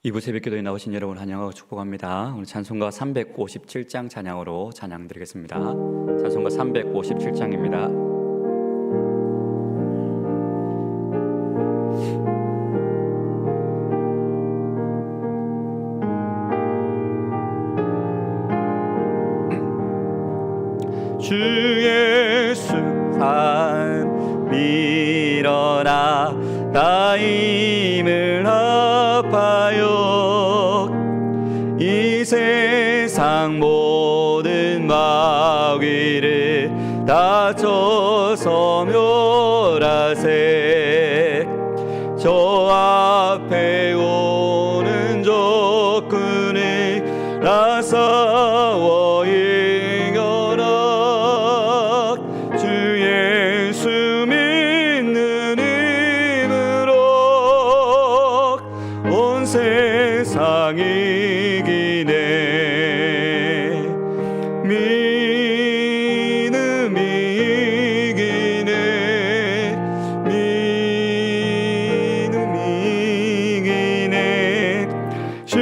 이부 새벽기도에 나오신 여러분 환영하고 축복합니다. 오늘 찬송가 357장 찬양으로 찬양드리겠습니다. 찬송가 357장입니다. 주 예수 산 밀어라 나 힘을 합하여 이 세상 모든 마귀를 다쳐서 멸하세. 저 앞에 오는 적군을 다 싸워 이겨라. 주 예수 믿는 힘으로 온 세상 이기네. 믿음이 이기네. 믿음이 이기네. 주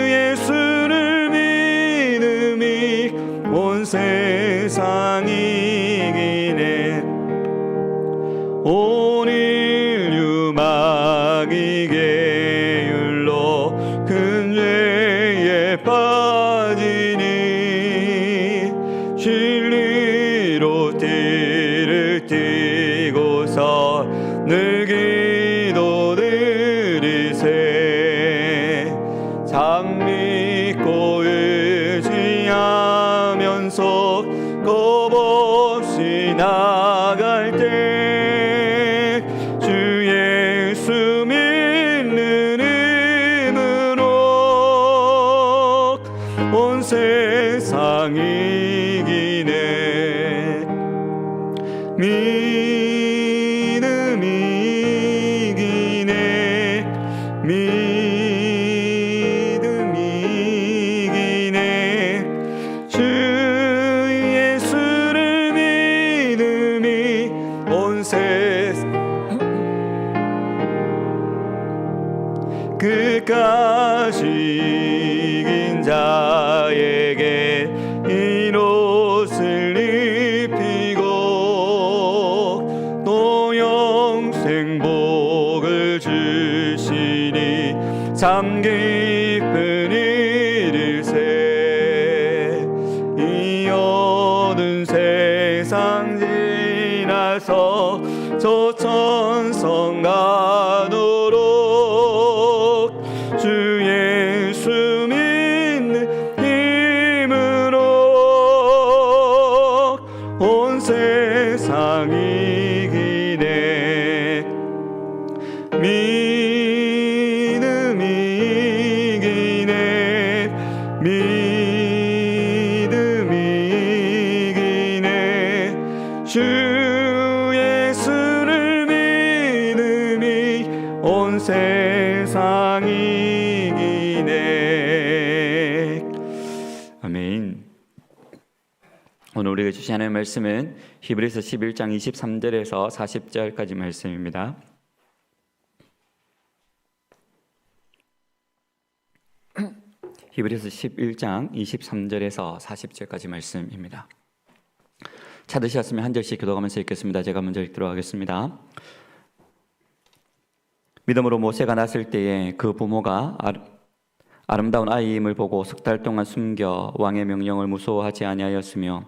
예수를 믿음이 온 세상 이기네. 온 인류 마귀의 율로 큰 죄에 빠지니 진리로 띠를 띠고서 늘 기도 드리세. 참 믿고 의지하면서 겁없이 나갈 때 주 예수 믿는 힘으로 온 세상 이기네. 믿음이 이기네. 믿음이 이기네. 주 예수를 믿음이 온 세상 끝까지 이긴 자에게 이 옷을 입히고 또 영생 복을 주시니 참 기쁜 일일세. 이 어두운 세상 지나서 저 천성 가도록 주 예수 믿는 힘으로 온 세상 이기네. 믿음이 이기네. 믿음이 이기네. 주 예수를 믿음이 온 세상 이기네. 아멘. 오늘 우리에게 주신 하나님의 말씀은 히브리서 11장 23절에서 40절까지 말씀입니다. 히브리서 11장 23절에서 40절까지 말씀입니다. 찾으셨으면 한 절씩 기도하면서 읽겠습니다. 제가 먼저 읽도록 하겠습니다. 믿음으로 모세가 났을 때에 그 부모가 아름다운 아이임을 보고 석 달 동안 숨겨 왕의 명령을 무서워하지 아니하였으며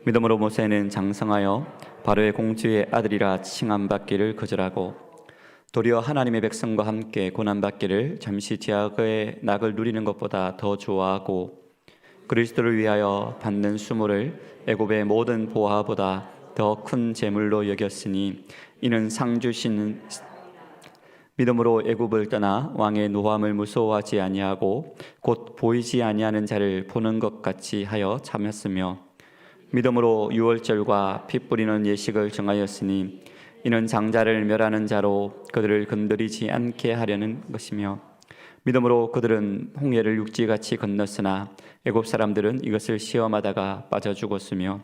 믿음으로 모세는 장성하여 바로의 공주의 아들이라 칭함받기를 거절하고 도리어 하나님의 백성과 함께 고난받기를 잠시 죄악의 낙을 누리는 것보다 더 좋아하고 그리스도를 위하여 받는 수모를 애굽의 모든 보화보다 더 큰 재물로 여겼으니 이는 상 주시는 믿음으로 애굽을 떠나 왕의 노함을 무서워하지 아니하고 곧 보이지 아니하는 자를 보는 것 같이 하여 참았으며 믿음으로 유월절과 피 뿌리는 예식을 정하였으니 이는 장자를 멸하는 자로 그들을 건드리지 않게 하려는 것이며 믿음으로 그들은 홍해를 육지같이 건넜으나 애굽 사람들은 이것을 시험하다가 빠져 죽었으며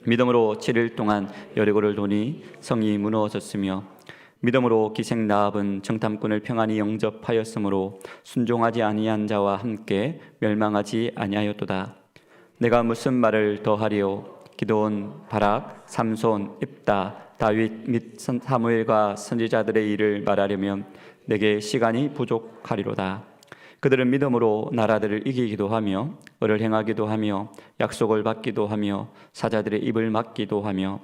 믿음으로 7일 동안 여리고를 도니 성이 무너졌으며 믿음으로 기생 라합은 정탐꾼을 평안히 영접하였으므로 순종하지 아니한 자와 함께 멸망하지 아니하였도다. 내가 무슨 말을 더하리요? 기드온, 바락, 삼손, 입다, 다윗 및 사무엘과 선지자들의 일을 말하려면 내게 시간이 부족하리로다. 그들은 믿음으로 나라들을 이기기도 하며 을을 행하기도 하며 약속을 받기도 하며 사자들의 입을 막기도 하며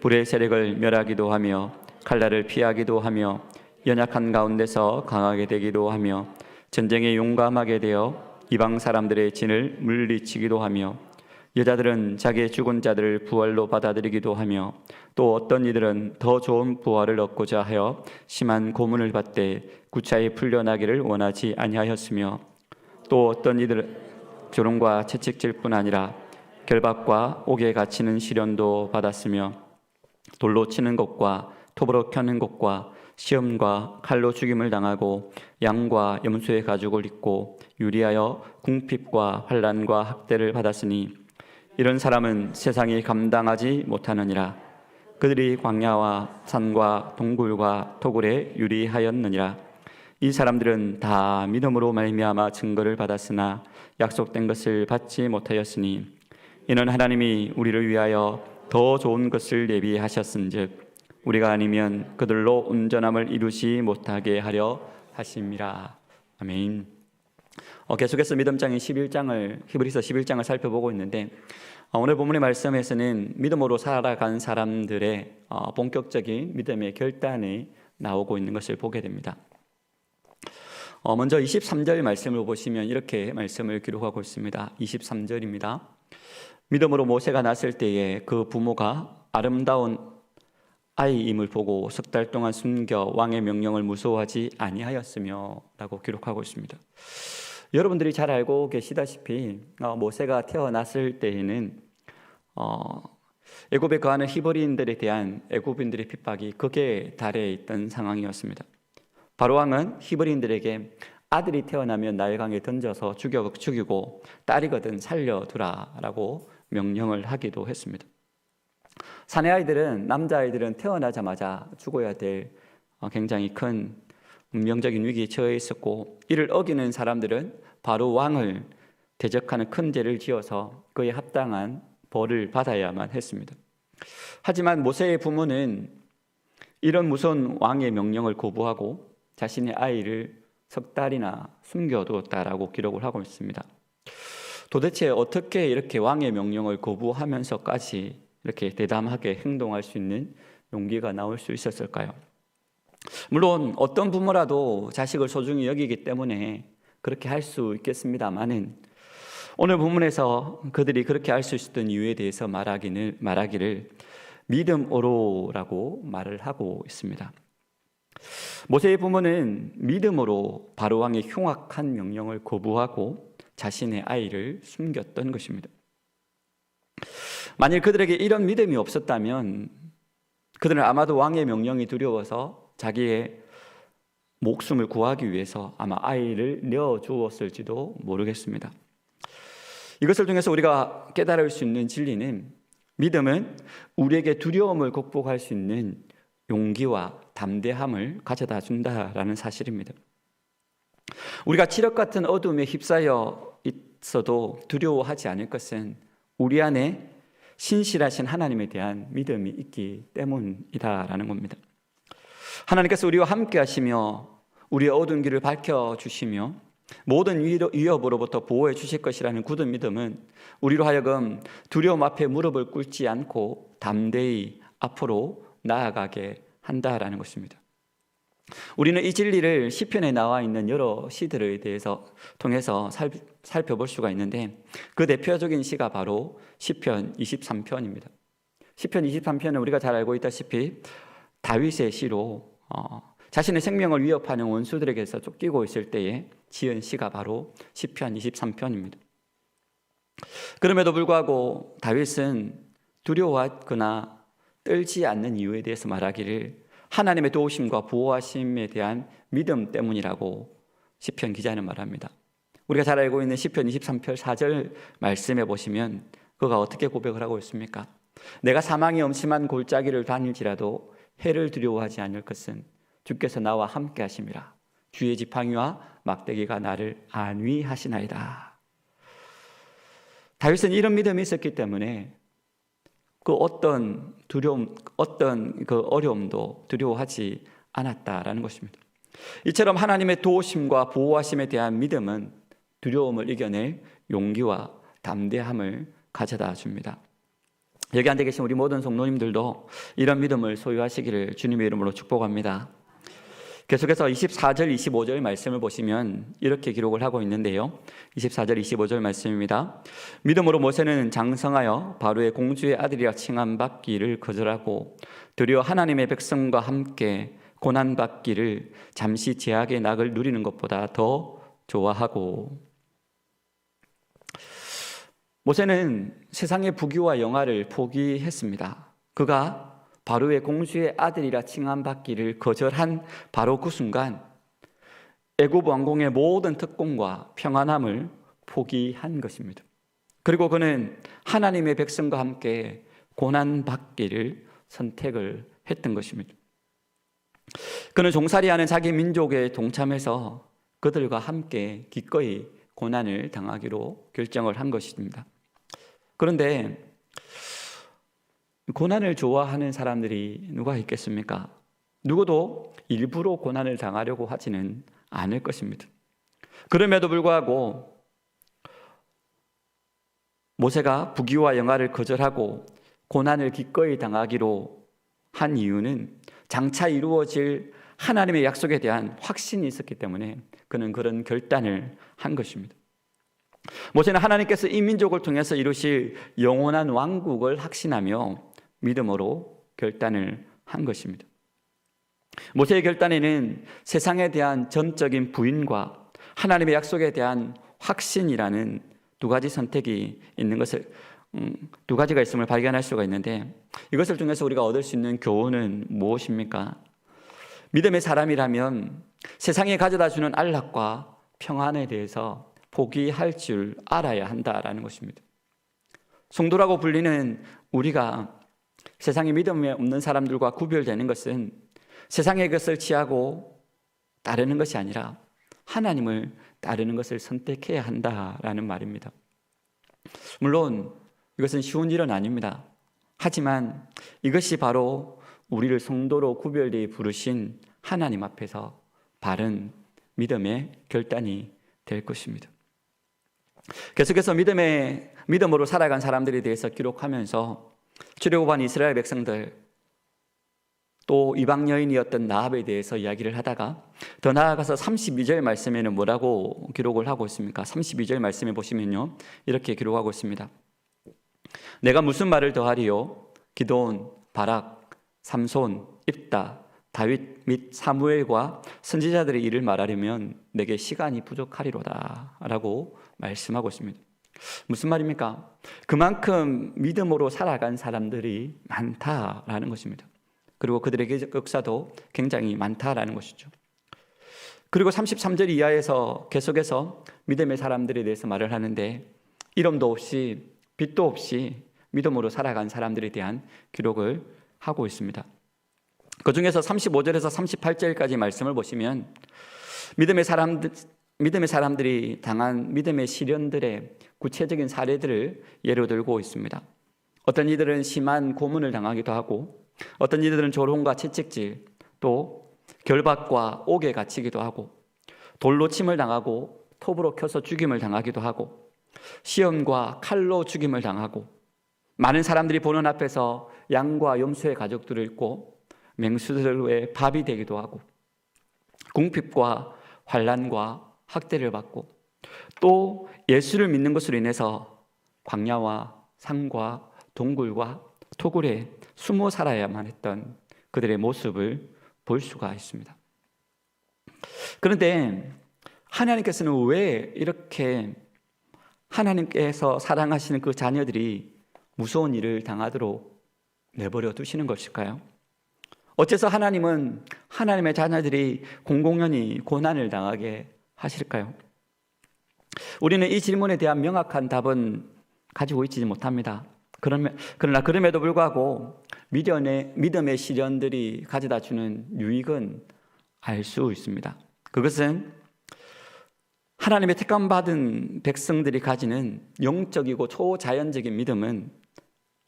불의 세력을 멸하기도 하며 칼날을 피하기도 하며 연약한 가운데서 강하게 되기도 하며 전쟁에 용감하게 되어 이방 사람들의 진을 물리치기도 하며 여자들은 자기의 죽은 자들을 부활로 받아들이기도 하며 또 어떤 이들은 더 좋은 부활을 얻고자 하여 심한 고문을 받되 구차히 풀려나기를 원하지 아니하였으며 또 어떤 이들은 조롱과 채찍질 뿐 아니라 결박과 옥에 갇히는 시련도 받았으며 돌로 치는 것과 톱으로 켜는 것과 시험과 칼로 죽임을 당하고 양과 염소의 가죽을 입고 유리하여 궁핍과 환난과 학대를 받았으니 이런 사람은 세상이 감당하지 못하느니라. 그들이 광야와 산과 동굴과 토굴에 유리하였느니라. 이 사람들은 다 믿음으로 말미암아 증거를 받았으나 약속된 것을 받지 못하였으니 이는 하나님이 우리를 위하여 더 좋은 것을 예비하셨은즉 우리가 아니면 그들로 온전함을 이루지 못하게 하려 하심이라. 아멘. 계속해서 믿음장인 11장을 히브리서 11장을 살펴보고 있는데 오늘 본문의 말씀에서는 믿음으로 살아간 사람들의 본격적인 믿음의 결단이 나오고 있는 것을 보게 됩니다. 먼저 23절 말씀을 보시면 이렇게 말씀을 기록하고 있습니다. 23절입니다. 믿음으로 모세가 났을 때에 그 부모가 아름다운 아이임을 보고 석 달 동안 숨겨 왕의 명령을 무서워하지 아니하였으며 라고 기록하고 있습니다. 여러분들이 잘 알고 계시다시피 모세가 태어났을 때에는 애굽에 거하는 히브리인들에 대한 애굽인들의 핍박이 극에 달해 있던 상황이었습니다. 바로왕은 히브리인들에게 아들이 태어나면 나일강에 던져서 죽이고 딸이거든 살려두라라고 명령을 하기도 했습니다. 사내 아이들은 남자아이들은 태어나자마자 죽어야 될 굉장히 큰 운명적인 위기에 처해 있었고 이를 어기는 사람들은 바로 왕을 대적하는 큰 죄를 지어서 그에 합당한 벌을 받아야만 했습니다. 하지만 모세의 부모는 이런 무서운 왕의 명령을 거부하고 자신의 아이를 석 달이나 숨겨두었다라고 기록을 하고 있습니다. 도대체 어떻게 이렇게 왕의 명령을 거부하면서까지 이렇게 대담하게 행동할 수 있는 용기가 나올 수 있었을까요? 물론 어떤 부모라도 자식을 소중히 여기기 때문에 그렇게 할 수 있겠습니다만은 오늘 본문에서 그들이 그렇게 할 수 있었던 이유에 대해서 말하기를 믿음으로라고 말을 하고 있습니다. 모세의 부모는 믿음으로 바로왕의 흉악한 명령을 거부하고 자신의 아이를 숨겼던 것입니다. 만일 그들에게 이런 믿음이 없었다면 그들은 아마도 왕의 명령이 두려워서 자기의 목숨을 구하기 위해서 아마 아이를 내어주었을지도 모르겠습니다. 이것을 통해서 우리가 깨달을 수 있는 진리는 믿음은 우리에게 두려움을 극복할 수 있는 용기와 담대함을 가져다 준다라는 사실입니다. 우리가 칠흑 같은 어둠에 휩싸여 있어도 두려워하지 않을 것은 우리 안에 신실하신 하나님에 대한 믿음이 있기 때문이다라는 겁니다. 하나님께서 우리와 함께 하시며 우리의 어두운 길을 밝혀주시며 모든 위협으로부터 보호해 주실 것이라는 굳은 믿음은 우리로 하여금 두려움 앞에 무릎을 꿇지 않고 담대히 앞으로 나아가게 한다라는 것입니다. 우리는 이 진리를 시편에 나와 있는 여러 시들에 대해서 통해서 살펴볼 수가 있는데 그 대표적인 시가 바로 시편 23편입니다. 시편 23편은 우리가 잘 알고 있다시피 다윗의 시로 자신의 생명을 위협하는 원수들에게서 쫓기고 있을 때에 지은 시가 바로 시편 23편입니다. 그럼에도 불구하고 다윗은 두려워하거나 떨지 않는 이유에 대해서 말하기를 하나님의 도우심과 보호하심에 대한 믿음 때문이라고 시편 기자는 말합니다. 우리가 잘 알고 있는 시편 23편 4절 말씀에 보시면 그가 어떻게 고백을 하고 있습니까? 내가 사망의 엄침한 골짜기를 다닐지라도 해를 두려워하지 않을 것은 주께서 나와 함께 하심이라. 주의 지팡이와 막대기가 나를 안위하시나이다. 다윗은 이런 믿음이 있었기 때문에 그 어떤 두려움, 어떤 그 어려움도 두려워하지 않았다라는 것입니다. 이처럼 하나님의 도우심과 보호하심에 대한 믿음은 두려움을 이겨낼 용기와 담대함을 가져다 줍니다. 여기 앉아 계신 우리 모든 성도님들도 이런 믿음을 소유하시기를 주님의 이름으로 축복합니다. 계속해서 24절, 25절 말씀을 보시면 이렇게 기록을 하고 있는데요. 24절, 25절 말씀입니다. 믿음으로 모세는 장성하여 바로의 공주의 아들이라 칭함받기를 거절하고 도리어 하나님의 백성과 함께 고난받기를 잠시 제약의 낙을 누리는 것보다 더 좋아하고. 모세는 세상의 부귀와 영화를 포기했습니다. 그가 바로의 공주의 아들이라 칭함받기를 거절한 바로 그 순간 애굽 왕궁의 모든 특권과 평안함을 포기한 것입니다. 그리고 그는 하나님의 백성과 함께 고난받기를 선택을 했던 것입니다. 그는 종살이하는 자기 민족에 동참해서 그들과 함께 기꺼이 고난을 당하기로 결정을 한 것입니다. 그런데 고난을 좋아하는 사람들이 누가 있겠습니까? 누구도 일부러 고난을 당하려고 하지는 않을 것입니다. 그럼에도 불구하고 모세가 부귀와 영화를 거절하고 고난을 기꺼이 당하기로 한 이유는 장차 이루어질 하나님의 약속에 대한 확신이 있었기 때문에 그는 그런 결단을 한 것입니다. 모세는 하나님께서 이 민족을 통해서 이루실 영원한 왕국을 확신하며 믿음으로 결단을 한 것입니다. 모세의 결단에는 세상에 대한 전적인 부인과 하나님의 약속에 대한 확신이라는 두 가지 선택이 있는 것을 두 가지가 있음을 발견할 수가 있는데, 이것을 통해서 우리가 얻을 수 있는 교훈은 무엇입니까? 믿음의 사람이라면 세상에 가져다 주는 안락과 평안에 대해서 포기할 줄 알아야 한다라는 것입니다. 성도라고 불리는 우리가 세상에 믿음이 없는 사람들과 구별되는 것은 세상의 것을 취하고 따르는 것이 아니라 하나님을 따르는 것을 선택해야 한다라는 말입니다. 물론 이것은 쉬운 일은 아닙니다. 하지만 이것이 바로 우리를 성도로 구별되어 부르신 하나님 앞에서 바른 믿음의 결단이 될 것입니다. 계속해서 믿음으로 살아간 사람들에 대해서 기록하면서 출애굽한 이스라엘 백성들, 또 이방 여인이었던 나합에 대해서 이야기를 하다가 더 나아가서 32절 말씀에는 뭐라고 기록을 하고 있습니까? 32절 말씀에 보시면요, 이렇게 기록하고 있습니다. 내가 무슨 말을 더하리요? 기드온, 바락, 삼손, 입다, 다윗 및 사무엘과 선지자들의 일을 말하려면 내게 시간이 부족하리로다 라고 말씀하고 있습니다. 무슨 말입니까? 그만큼 믿음으로 살아간 사람들이 많다라는 것입니다. 그리고 그들의 역사도 굉장히 많다라는 것이죠. 그리고 33절 이하에서 계속해서 믿음의 사람들에 대해서 말을 하는데, 이름도 없이 빛도 없이 믿음으로 살아간 사람들에 대한 기록을 하고 있습니다. 그 중에서 35절에서 38절까지 말씀을 보시면 믿음의 사람들이 당한 믿음의 시련들의 구체적인 사례들을 예로 들고 있습니다. 어떤 이들은 심한 고문을 당하기도 하고, 어떤 이들은 조롱과 채찍질, 또 결박과 옥에 갇히기도 하고, 돌로 침을 당하고 톱으로 켜서 죽임을 당하기도 하고, 시험과 칼로 죽임을 당하고, 많은 사람들이 보는 앞에서 양과 염소의 가족들을 잃고 맹수들의 밥이 되기도 하고, 궁핍과 환난과 학대를 받고, 또 예수를 믿는 것으로 인해서 광야와 산과 동굴과 토굴에 숨어 살아야만 했던 그들의 모습을 볼 수가 있습니다. 그런데 하나님께서는 왜 이렇게 하나님께서 사랑하시는 그 자녀들이 무서운 일을 당하도록 내버려 두시는 것일까요? 어째서 하나님은 하나님의 자녀들이 공공연히 고난을 당하게 하실까요? 우리는 이 질문에 대한 명확한 답은 가지고 있지 못합니다. 그러나 그럼에도 불구하고 믿음의 시련들이 가져다 주는 유익은 알 수 있습니다. 그것은 하나님의 택함받은 백성들이 가지는 영적이고 초자연적인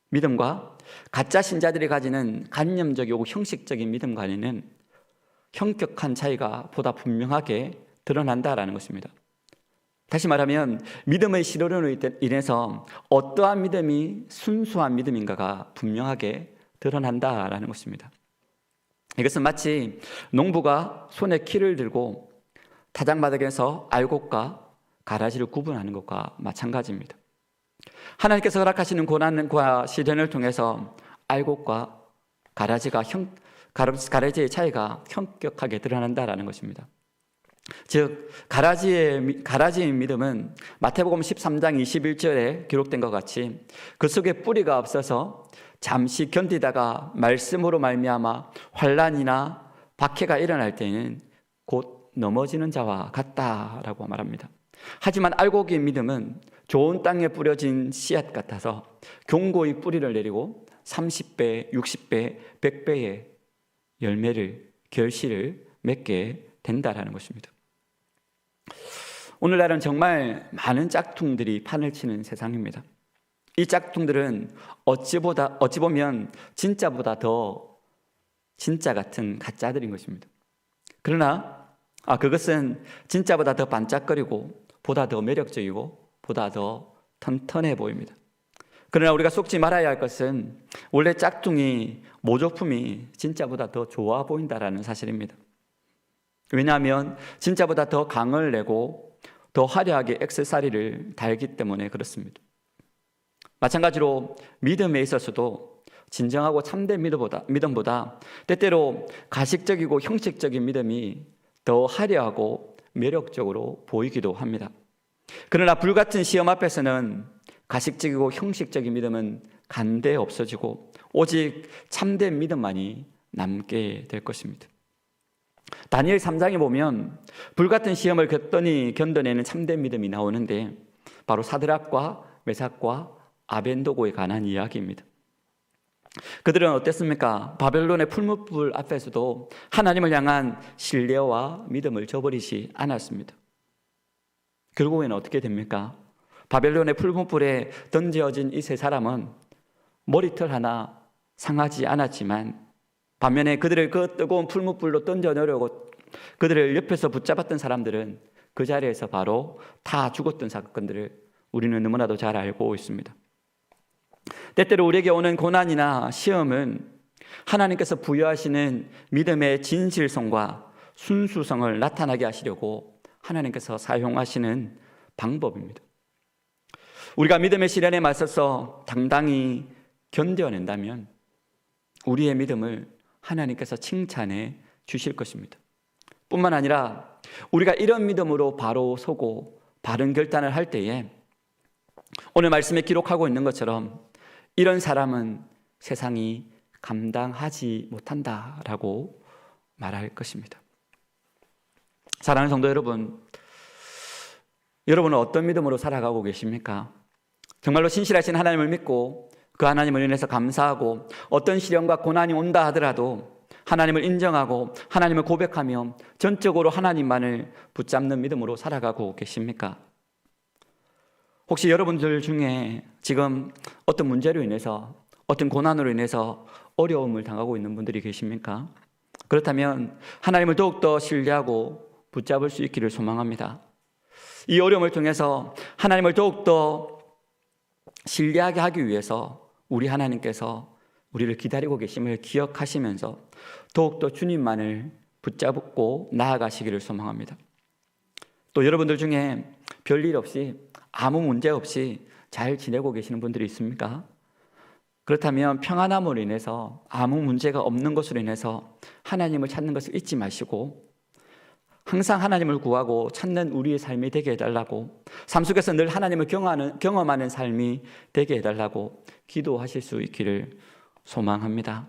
믿음과 가짜 신자들이 가지는 관념적이고 형식적인 믿음과는 현격한 차이가 보다 분명하게 드러난다라는 것입니다. 다시 말하면 믿음의 실현으로 인해서 어떠한 믿음이 순수한 믿음인가가 분명하게 드러난다라는 것입니다. 이것은 마치 농부가 손에 키를 들고 타작마당에서 알곡과 가라지를 구분하는 것과 마찬가지입니다. 하나님께서 허락하시는 고난과 시련을 통해서 알곡과 가라지의 차이가 현격하게 드러난다라는 것입니다. 즉 가라지의 믿음은 마태복음 13장 21절에 기록된 것 같이 그 속에 뿌리가 없어서 잠시 견디다가 말씀으로 말미암아 환난이나 박해가 일어날 때에는 곧 넘어지는 자와 같다라고 말합니다. 하지만 알곡의 믿음은 좋은 땅에 뿌려진 씨앗 같아서 견고히 뿌리를 내리고 30배, 60배, 100배의 결실을 맺게 된다라는 것입니다. 오늘날은 정말 많은 짝퉁들이 판을 치는 세상입니다. 이 짝퉁들은 어찌 보면 진짜보다 더 진짜 같은 가짜들인 것입니다. 그러나 그것은 진짜보다 더 반짝거리고 보다 더 매력적이고 보다 더 튼튼해 보입니다. 그러나 우리가 속지 말아야 할 것은 원래 짝퉁이 모조품이 진짜보다 더 좋아 보인다라는 사실입니다. 왜냐하면 진짜보다 더 강을 내고 더 화려하게 액세서리를 달기 때문에 그렇습니다. 마찬가지로 믿음에 있어서도 진정하고 참된 믿음보다 때때로 가식적이고 형식적인 믿음이 더 화려하고 매력적으로 보이기도 합니다. 그러나 불같은 시험 앞에서는 가식적이고 형식적인 믿음은 간대 없어지고 오직 참된 믿음만이 남게 될 것입니다. 다니엘 3장에 보면 불같은 시험을 견뎌내는 참된 믿음이 나오는데 바로 사드락과 메삭과 아벤도고에 관한 이야기입니다. 그들은 어땠습니까? 바벨론의 풀무불 앞에서도 하나님을 향한 신뢰와 믿음을 저버리지 않았습니다. 결국에는 어떻게 됩니까? 바벨론의 풀무불에 던져진 이 세 사람은 머리털 하나 상하지 않았지만 반면에 그들을 그 뜨거운 풀무불로 던져내려고 그들을 옆에서 붙잡았던 사람들은 그 자리에서 바로 다 죽었던 사건들을 우리는 너무나도 잘 알고 있습니다. 때때로 우리에게 오는 고난이나 시험은 하나님께서 부여하시는 믿음의 진실성과 순수성을 나타나게 하시려고 하나님께서 사용하시는 방법입니다. 우리가 믿음의 시련에 맞서서 당당히 견뎌낸다면 우리의 믿음을 하나님께서 칭찬해 주실 것입니다. 뿐만 아니라 우리가 이런 믿음으로 바로 서고 바른 결단을 할 때에 오늘 말씀에 기록하고 있는 것처럼 이런 사람은 세상이 감당하지 못한다라고 말할 것입니다. 사랑하는 성도 여러분, 여러분은 어떤 믿음으로 살아가고 계십니까? 정말로 신실하신 하나님을 믿고 그 하나님을 인해서 감사하고 어떤 시련과 고난이 온다 하더라도 하나님을 인정하고 하나님을 고백하며 전적으로 하나님만을 붙잡는 믿음으로 살아가고 계십니까? 혹시 여러분들 중에 지금 어떤 문제로 인해서 어떤 고난으로 인해서 어려움을 당하고 있는 분들이 계십니까? 그렇다면 하나님을 더욱더 신뢰하고 붙잡을 수 있기를 소망합니다. 이 어려움을 통해서 하나님을 더욱더 신뢰하게 하기 위해서 우리 하나님께서 우리를 기다리고 계심을 기억하시면서 더욱더 주님만을 붙잡고 나아가시기를 소망합니다. 또 여러분들 중에 별일 없이 아무 문제 없이 잘 지내고 계시는 분들이 있습니까? 그렇다면 평안함으로 인해서 아무 문제가 없는 것으로 인해서 하나님을 찾는 것을 잊지 마시고 항상 하나님을 구하고 찾는 우리의 삶이 되게 해달라고, 삶 속에서 늘 하나님을 경험하는 삶이 되게 해달라고 기도하실 수 있기를 소망합니다.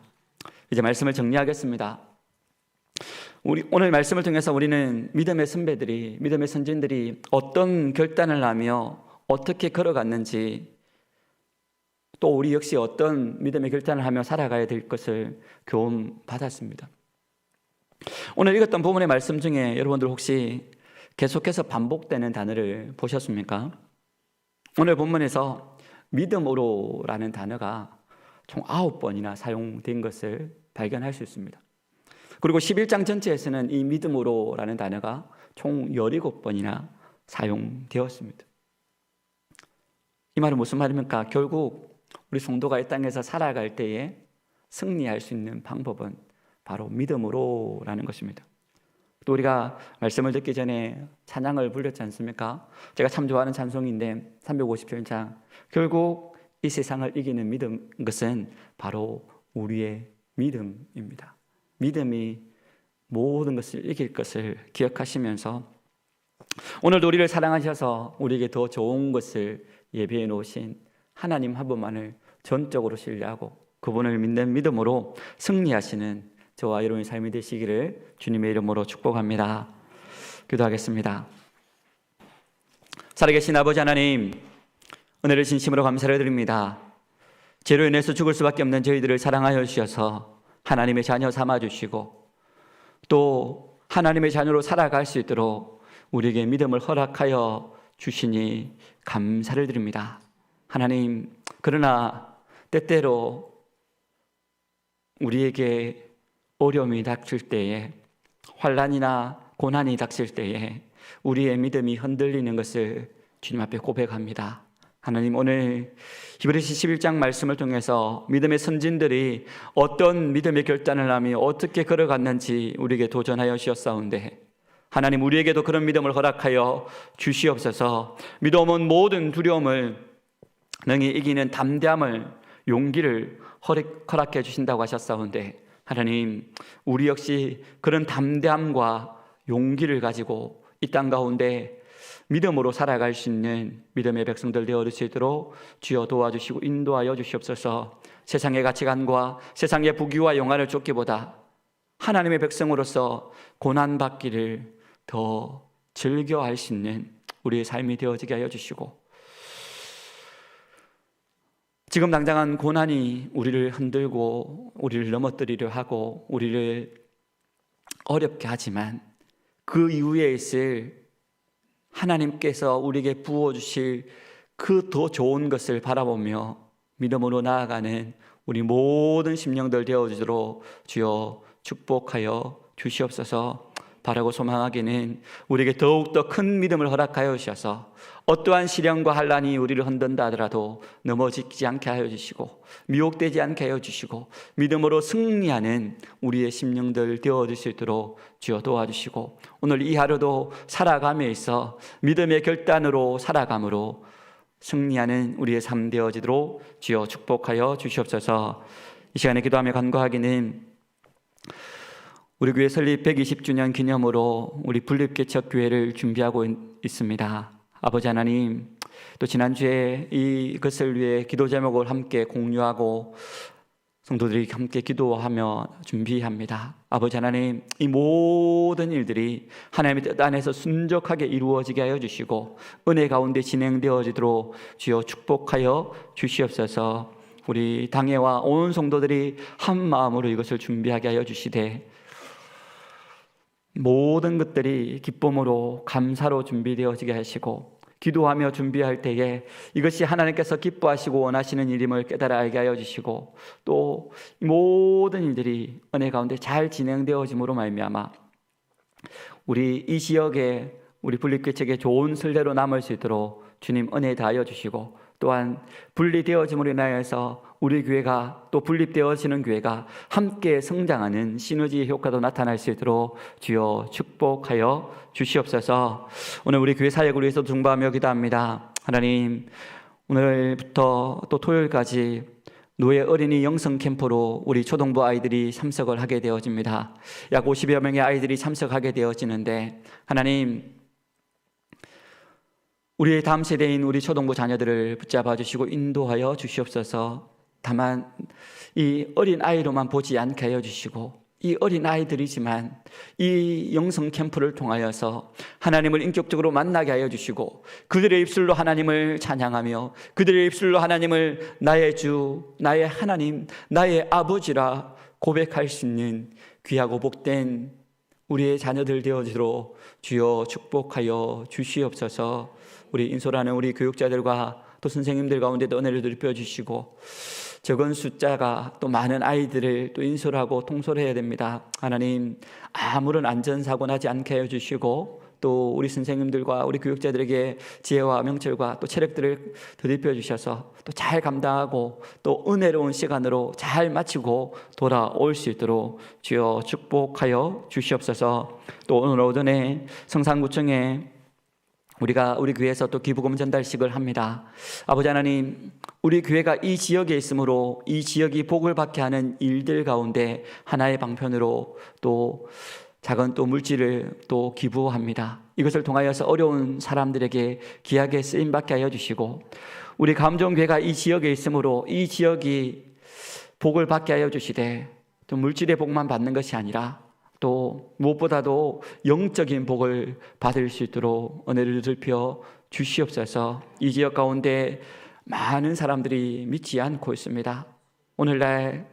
이제 말씀을 정리하겠습니다. 오늘 말씀을 통해서 우리는 믿음의 선배들이, 믿음의 선진들이 어떤 결단을 하며 어떻게 걸어갔는지 또 우리 역시 어떤 믿음의 결단을 하며 살아가야 될 것을 교훈 받았습니다. 오늘 읽었던 부분의 말씀 중에 여러분들 혹시 계속해서 반복되는 단어를 보셨습니까? 오늘 본문에서 믿음으로라는 단어가 총 9번이나 사용된 것을 발견할 수 있습니다. 그리고 11장 전체에서는 이 믿음으로라는 단어가 총 17번이나 사용되었습니다. 이 말은 무슨 말입니까? 결국 우리 성도가 이 땅에서 살아갈 때에 승리할 수 있는 방법은 바로 믿음으로라는 것입니다. 또 우리가 말씀을 듣기 전에 찬양을 불렸지 않습니까? 제가 참 좋아하는 찬송인데 357장, 결국 이 세상을 이기는 믿음, 것은 바로 우리의 믿음입니다. 믿음이 모든 것을 이길 것을 기억하시면서 오늘도 우리를 사랑하셔서 우리에게 더 좋은 것을 예비해 놓으신 하나님 한 분만을 전적으로 신뢰하고 그분을 믿는 믿음으로 승리하시는 저와 여러분의 삶이 되시기를 주님의 이름으로 축복합니다. 기도하겠습니다. 살아계신 아버지 하나님, 은혜를 진심으로 감사를 드립니다. 죄로 인해서 죽을 수밖에 없는 저희들을 사랑하여 주셔서 하나님의 자녀 삼아주시고 또 하나님의 자녀로 살아갈 수 있도록 우리에게 믿음을 허락하여 주시니 감사를 드립니다. 하나님, 그러나 때때로 우리에게 어려움이 닥칠 때에, 환난이나 고난이 닥칠 때에 우리의 믿음이 흔들리는 것을 주님 앞에 고백합니다. 하나님, 오늘 히브리서 11장 말씀을 통해서 믿음의 선진들이 어떤 믿음의 결단을 하며 어떻게 걸어갔는지 우리에게 도전하여 주셨사온데 하나님, 우리에게도 그런 믿음을 허락하여 주시옵소서. 믿음은 모든 두려움을 능히 이기는 담대함을, 용기를 허락해 주신다고 하셨사온데 하나님, 우리 역시 그런 담대함과 용기를 가지고 이 땅 가운데 믿음으로 살아갈 수 있는 믿음의 백성들 되어 수 있도록 주여 도와주시고 인도하여 주시옵소서. 세상의 가치관과 세상의 부귀와 영화를 쫓기보다 하나님의 백성으로서 고난받기를 더 즐겨할 수 있는 우리의 삶이 되어지게 하여 주시고, 지금 당장한 고난이 우리를 흔들고 우리를 넘어뜨리려 하고 우리를 어렵게 하지만 그 이후에 있을 하나님께서 우리에게 부어주실 그 더 좋은 것을 바라보며 믿음으로 나아가는 우리 모든 심령들 되어주도록 주여 축복하여 주시옵소서. 바라고 소망하기는 우리에게 더욱더 큰 믿음을 허락하여 주셔서 어떠한 시련과 환난이 우리를 흔든다 하더라도 넘어지지 않게 하여 주시고 미혹되지 않게 하여 주시고 믿음으로 승리하는 우리의 심령들 되어줄 수 있도록 주여 도와주시고, 오늘 이 하루도 살아감에 있어 믿음의 결단으로 살아감으로 승리하는 우리의 삶 되어지도록 주여 축복하여 주시옵소서. 이 시간에 기도하며 간구하기는 우리 교회 설립 120주년 기념으로 우리 분립개척교회를 준비하고 있습니다. 아버지 하나님, 또 지난주에 이것을 위해 기도 제목을 함께 공유하고 성도들이 함께 기도하며 준비합니다. 아버지 하나님, 이 모든 일들이 하나님의 뜻 안에서 순적하게 이루어지게 하여 주시고 은혜 가운데 진행되어지도록 주여 축복하여 주시옵소서. 우리 당회와 온 성도들이 한 마음으로 이것을 준비하게 하여 주시되 모든 것들이 기쁨으로 감사로 준비되어지게 하시고 기도하며 준비할 때에 이것이 하나님께서 기뻐하시고 원하시는 일임을 깨달아 알게 하여 주시고 또 모든 일들이 은혜 가운데 잘 진행되어짐으로 말미암아 우리 이 지역에 우리 분립개척의 좋은 선례로 남을 수 있도록 주님 은혜 다하여 주시고, 또한 분리되어짐으로 인하여서 우리 교회가 또 분립되어지는 교회가 함께 성장하는 시너지 효과도 나타날 수 있도록 주여 축복하여 주시옵소서. 오늘 우리 교회 사역을 위해서 중보하며 기도합니다. 하나님, 오늘부터 또 토요일까지 노예 어린이 영성 캠프로 우리 초등부 아이들이 참석을 하게 되어집니다. 약 50여 명의 아이들이 참석하게 되어지는데 하나님, 우리의 다음 세대인 우리 초등부 자녀들을 붙잡아 주시고 인도하여 주시옵소서. 다만 이 어린 아이로만 보지 않게 하여 주시고 이 어린 아이들이지만 이 영성 캠프를 통하여서 하나님을 인격적으로 만나게 하여 주시고 그들의 입술로 하나님을 찬양하며 그들의 입술로 하나님을 나의 주, 나의 하나님, 나의 아버지라 고백할 수 있는 귀하고 복된 우리의 자녀들 되어지도록 주여 축복하여 주시옵소서. 우리 인솔하는 우리 교육자들과 또 선생님들 가운데도 은혜를 드려 주시고 적은 숫자가 또 많은 아이들을 또 인솔하고 통솔해야 됩니다. 하나님 아무런 안전사고 나지 않게 해주시고 또 우리 선생님들과 우리 교육자들에게 지혜와 명철과 또 체력들을 더입혀 주셔서 또 잘 감당하고 또 은혜로운 시간으로 잘 마치고 돌아올 수 있도록 주여 축복하여 주시옵소서. 또 오늘 오전에 성산구청에 우리가 우리 교회에서 또 기부금 전달식을 합니다. 아버지 하나님, 우리 교회가 이 지역에 있으므로 이 지역이 복을 받게 하는 일들 가운데 하나의 방편으로 또 작은 또 물질을 또 기부합니다. 이것을 통하여서 어려운 사람들에게 귀하게 쓰임 받게 하여 주시고 우리 감정교회가 이 지역에 있으므로 이 지역이 복을 받게 하여 주시되 또 물질의 복만 받는 것이 아니라 또 무엇보다도 영적인 복을 받을 수 있도록 은혜를 들펴 주시옵소서. 이 지역 가운데 많은 사람들이 믿지 않고 있습니다. 오늘날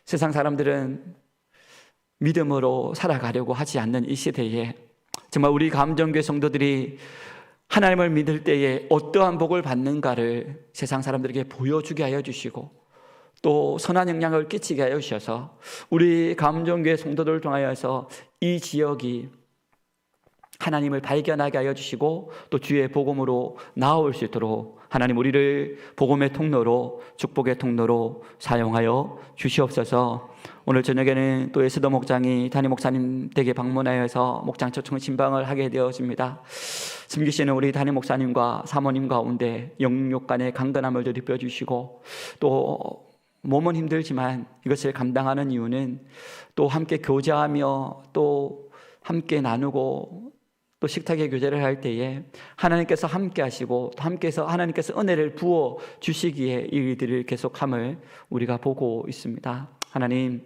세상 사람들은 믿음으로 살아가려고 하지 않는 이 시대에 정말 우리 감정교회 성도들이 하나님을 믿을 때에 어떠한 복을 받는가를 세상 사람들에게 보여주게 하여 주시고 또 선한 영향을 끼치게 하여 주셔서 우리 감정교회 성도들을 통하여서 이 지역이 하나님을 발견하게 하여 주시고 또 주의 복음으로 나올 수 있도록 하나님 우리를 복음의 통로로 축복의 통로로 사용하여 주시옵소서. 오늘 저녁에는 또 에스더 목장이 담임 목사님 댁에 방문하여서 목장 초청 신방을 하게 되었습니다. 숨기시는 우리 담임 목사님과 사모님 가운데 영육 간의 강건함을 되짚어 주시고 또 몸은 힘들지만 이것을 감당하는 이유는 또 함께 교제하며 또 함께 나누고 또 식탁에 교제를 할 때에 하나님께서 함께 하시고 또 함께해서 하나님께서 은혜를 부어 주시기에 이 일들을 계속함을 우리가 보고 있습니다. 하나님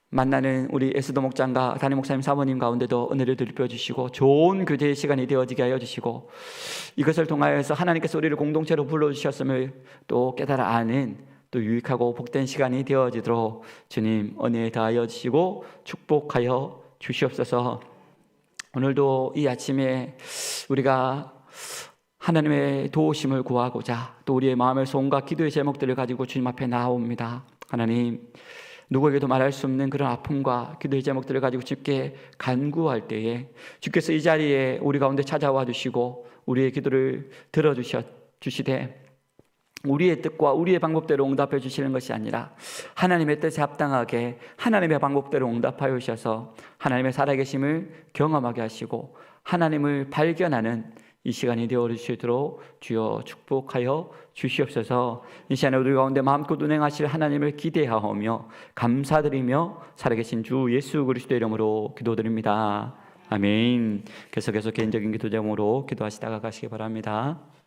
만나는 우리 에스더 목장과 담임 목사님 사모님 가운데도 은혜를 드려 주시고 좋은 교제의 시간이 되어지게 하여 주시고 이것을 통하여서 하나님께서 우리를 공동체로 불러주셨음을 또 깨달아 아는 또 유익하고 복된 시간이 되어지도록 주님 은혜에 다하여 주시고 축복하여 주시옵소서. 오늘도 이 아침에 우리가 하나님의 도우심을 구하고자 또 우리의 마음의 소원과 기도의 제목들을 가지고 주님 앞에 나옵니다. 하나님 누구에게도 말할 수 없는 그런 아픔과 기도의 제목들을 가지고 주께 간구할 때에 주께서 이 자리에 우리 가운데 찾아와 주시고 우리의 기도를 들어주시되 우리의 뜻과 우리의 방법대로 응답해 주시는 것이 아니라 하나님의 뜻에 합당하게 하나님의 방법대로 응답하여 주셔서 하나님의 살아계심을 경험하게 하시고 하나님을 발견하는 이 시간이 되어 주시도록 주여 축복하여 주시옵소서. 이 시간에 우리 가운데 마음껏 운행하실 하나님을 기대하오며 감사드리며 살아계신 주 예수 그리스도의 이름으로 기도드립니다. 아멘. 계속해서 개인적인 기도 제목으로 기도하시다가 가시기 바랍니다.